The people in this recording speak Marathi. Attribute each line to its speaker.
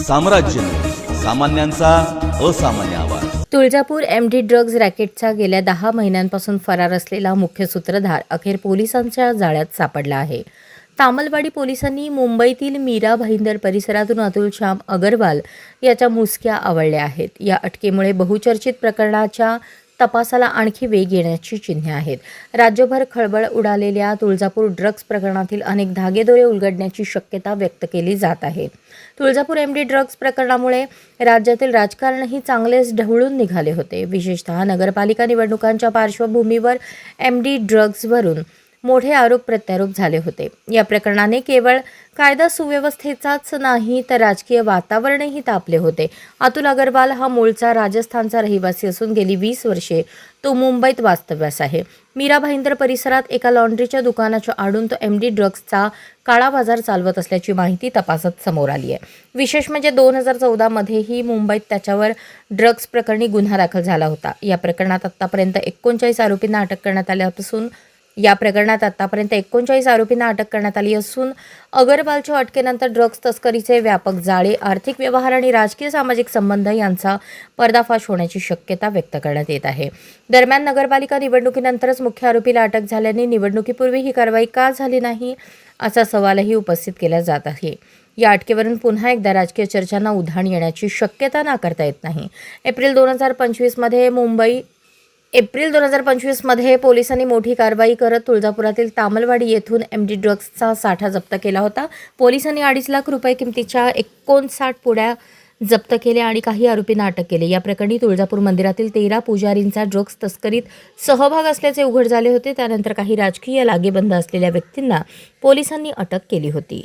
Speaker 1: साम्राज्य सामान्यांचा असामान्य आवाज।
Speaker 2: तुळजापूर एमडी ड्रग्ज रॅकेटचा गेल्या 10 महिन्यांपासून फरार असलेला मुख्य सूत्रधार अखेर पोलिसांच्या जाळ्यात सापडला आहे। तामलवाडी पोलिसांनी मुंबईतील मीरा भाईंदर परिसरातून अतुल श्याम अगरवाल याच्या मुसक्या आवळल्या आहेत। या अटकेमुळे बहुचर्चित प्रकरणाच्या तपासाला आणखी वेग येण्याची चिन्हे आहेत। राज्यभर खळबळ उडालेल्या तुळजापूर ड्रग्ज प्रकरणातील अनेक धागेदोरे उलगडण्याची शक्यता व्यक्त केली जात आहे। तुळजापूर एमडी ड्रग्ज प्रकरणामुळे राज्यातील राजकारणही चांगलेच ढवळून निघाले होते। विशेषतः नगरपालिका निवडणुकांच्या पार्श्वभूमीवर एमडी ड्रग्जवरून मोठे आरोप प्रत्यारोप झाले होते। या प्रकरणाने केवळ कायदा सुव्यवस्थेचाच नाही तर राजकीय वातावरणही तापले होते। अतुल अगरवाल हा मूळचा राजस्थानचा रहिवासी असून गेली 20 वर्षे तो मुंबईत वास्तव्यास आहे। मीरा भाईंदर परिसरात एका लॉन्ड्रीच्या दुकानाच्या आडून तो एमडी ड्रग्जचा काळा बाजार चालवत असल्याची माहिती तपासात समोर आली आहे। विशेष म्हणजे 2014 मध्येही मुंबईत त्याच्यावर ड्रग्ज प्रकरणी गुन्हा दाखल झाला होता। या प्रकरणात आतापर्यंत 39 आरोपींना अटक करण्यात आली असून अगरवालच्या अटकेनंतर ड्रग्ज तस्करीचे व्यापक जाळे, आर्थिक व्यवहार आणि राजकीय सामाजिक संबंध यांचा पर्दाफाश होण्याची शक्यता व्यक्त करण्यात येत आहे। दरम्यान नगरपालिका निवडणुकीनंतरच मुख्य आरोपीला अटक झाल्याने निवडणुकीपूर्वी ही कारवाई का झाली नाही असा सवालही उपस्थित केला जात आहे। या अटकेवरून पुन्हा एकदा राजकीय चर्चांना उधाण येण्याची शक्यता नाकारता येत नाही। एप्रिल 2025 मध्ये पोलिसांनी मोठी कारवाई करत तुळजापुरातील तामलवाडी येथून एमडी ड्रग्जचा साठा जप्त केला होता। पोलिसांनी 2.5 लाख रुपये किमतीच्या 59 पुड्या जप्त केल्या आणि काही आरोपींना अटक केली। या प्रकरणी तुळजापूर मंदिरातील 13 पुजारींचा ड्रग्ज तस्करीत सहभाग असल्याचे उघड झाले होते। त्यानंतर काही राजकीय लागेबंद असलेल्या व्यक्तींना पोलिसांनी अटक केली होती।